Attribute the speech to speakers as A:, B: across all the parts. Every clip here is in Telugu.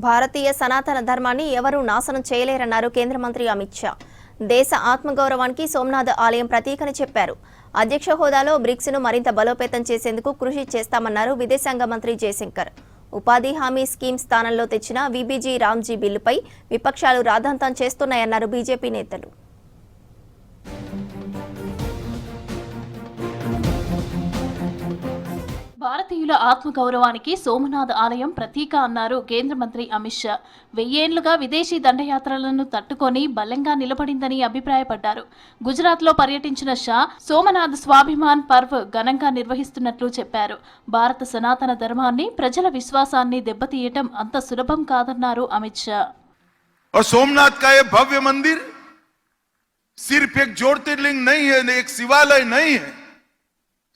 A: భారతీయ సనాతన ధర్మాన్ని ఎవరూ నాశనం చేయలేరన్నారు కేంద్ర మంత్రి అమిత్ షా. దేశ ఆత్మగౌరవానికి సోమనాథ్ ఆలయం ప్రతీకని చెప్పారు. అధ్యక్ష హోదాలో బ్రిక్స్ ను మరింత బలోపేతం చేసేందుకు కృషి చేస్తామన్నారు విదేశాంగ మంత్రి జయశంకర్. ఉపాధి హామీ స్కీమ్ స్థానంలో తెచ్చిన వీబీజీ రామ్జీ బిల్లుపై విపక్షాలు రాద్ధాంతం చేస్తున్నాయన్నారు బీజేపీ నేతలు.
B: భారతీయుల ఆత్మగౌరవానికి సోమనాథ్ ఆలయం ప్రతీక అన్నారు కేంద్ర మంత్రి అమిత్ షా. 1000 ఏళ్లుగా విదేశీ దండయాత్రలను తట్టుకొని బలంగా నిలబడిందని అభిప్రాయపడ్డారు. గుజరాత్లో పర్యటించిన షా సోమనాథ్ స్వాభిమాన్ పర్వ్ ఘనంగా నిర్వహిస్తున్నట్లు చెప్పారు. భారత సనాతన ధర్మాన్ని, ప్రజల విశ్వాసాన్ని దెబ్బతీయటం అంత సులభం కాదన్నారు అమిత్ షా.
C: सोमनाथ का ये भव्य मंदिर सिर्फ एक ज्योतिर्लिंग नहीं है, एक शिवालय नहीं है,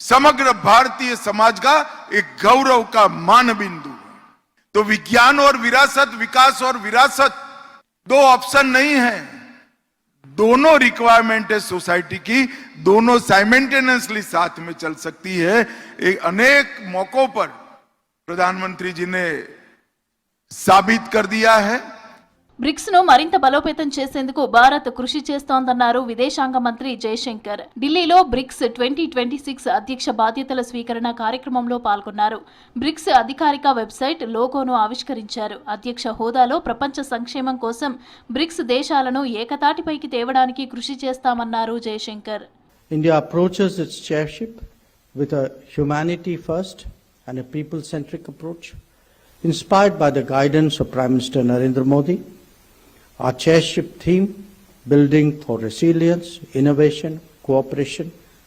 C: समग्र भारतीय समाज का एक गौरव का मान बिंदु है. तो विज्ञान और विरासत, विकास और विरासत दो ऑप्शन नहीं है, दोनों रिक्वायरमेंट है सोसाइटी की, दोनों साइमल्टेनियसली साथ में चल सकती है. एक अनेक मौकों पर प्रधानमंत्री जी ने साबित कर दिया है.
B: బ్రిక్స్ ను మరింత బలోపేతం చేసేందుకు భారత్ కృషి చేస్తోందన్నారు విదేశాంగ మంత్రి జయశంకర్. ఢిల్లీలో బ్రిక్స్ 2026 అధ్యక్ష బాధ్యతల స్వీకరణ కార్యక్రమంలో పాల్గొన్నారు. బ్రిక్స్ అధికారిక వెబ్సైట్ లోగోను ఆవిష్కరించారు. అధ్యక్ష హోదాలో ప్రపంచ సంక్షేమం కోసం బ్రిక్స్ దేశాలను ఏకతాటిపైకి తేవడానికి కృషి చేస్తామన్నారు Jayashankar.
D: India approaches its chairship with a humanity first and a people-centric approach, inspired by the guidance of Prime Minister Narendra Modi. Our chairship theme, building for resilience, innovation, cooperation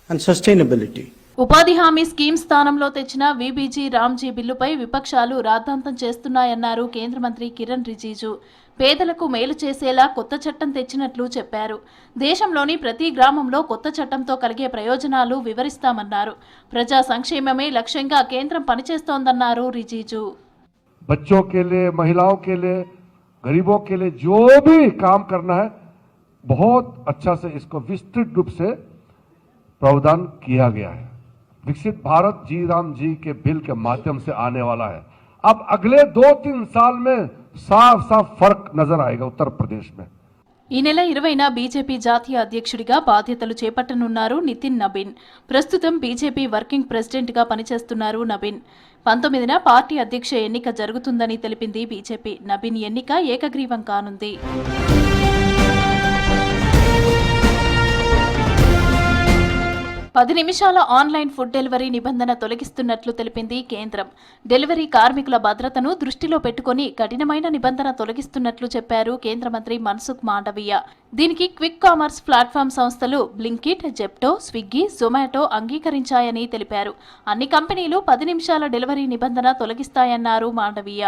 D: and sustainability.
B: ఉపాధి హామీ స్కీమ్ స్థానంలో తెచ్చిన వీబీజీ రామ్జీ బిల్లుపై విపక్షాలు రాద్ధాంతం చేస్తున్నాయన్నారు కేంద్ర మంత్రి కిరణ్ రిజిజు. పేదలకు మేలు చేసేలా కొత్త చట్టం తెచ్చినట్లు చెప్పారు. దేశంలోని ప్రతి గ్రామంలో కొత్త చట్టంతో కలిగే ప్రయోజనాలు వివరిస్తామన్నారు. ప్రజా సంక్షేమమే లక్ష్యంగా కేంద్రం పనిచేస్తోందన్నారు రిజిజు.
E: बच्चों के लिए, महिलाओं के लिए, गरीबों के लिए जो भी काम करना है बहुत अच्छा से इसको विस्तृत रूप से प्रावधान किया गया है. विकसित भारत जी राम जी के बिल के माध्यम से आने वाला है. अब अगले 2-3 साल में साफ साफ फर्क नजर आएगा उत्तर प्रदेश में.
B: ఈ నెల 20న బీజేపీ జాతీయ అధ్యక్షుడిగా బాధ్యతలు చేపట్టనున్నారు నితిన్ నబీన్. ప్రస్తుతం బీజేపీ వర్కింగ్ ప్రెసిడెంట్ గా పనిచేస్తున్నారు నబీన్. 19న పార్టీ అధ్యక్ష ఎన్నిక జరుగుతుందని తెలిపింది బీజేపీ. నబీన్ ఎన్నిక ఏకగ్రీవం కానుంది. 10 నిమిషాల ఆన్లైన్ ఫుడ్ డెలివరీ నిబంధన తొలగిస్తున్నట్లు తెలిపింది కేంద్రం. డెలివరీ కార్మికుల భద్రతను దృష్టిలో పెట్టుకుని కఠినమైన నిబంధన తొలగిస్తున్నట్లు చెప్పారు కేంద్ర మంత్రి మన్సుఖ్ మాండవీయ. దీనికి క్విక్ కామర్స్ ప్లాట్ఫామ్ సంస్థలు బ్లింకిట్, జెప్టో, స్విగ్గీ, జొమాటో అంగీకరించాయని తెలిపారు. అన్ని కంపెనీలు 10 నిమిషాల డెలివరీ నిబంధన తొలగిస్తాయన్నారు మాండవీయ.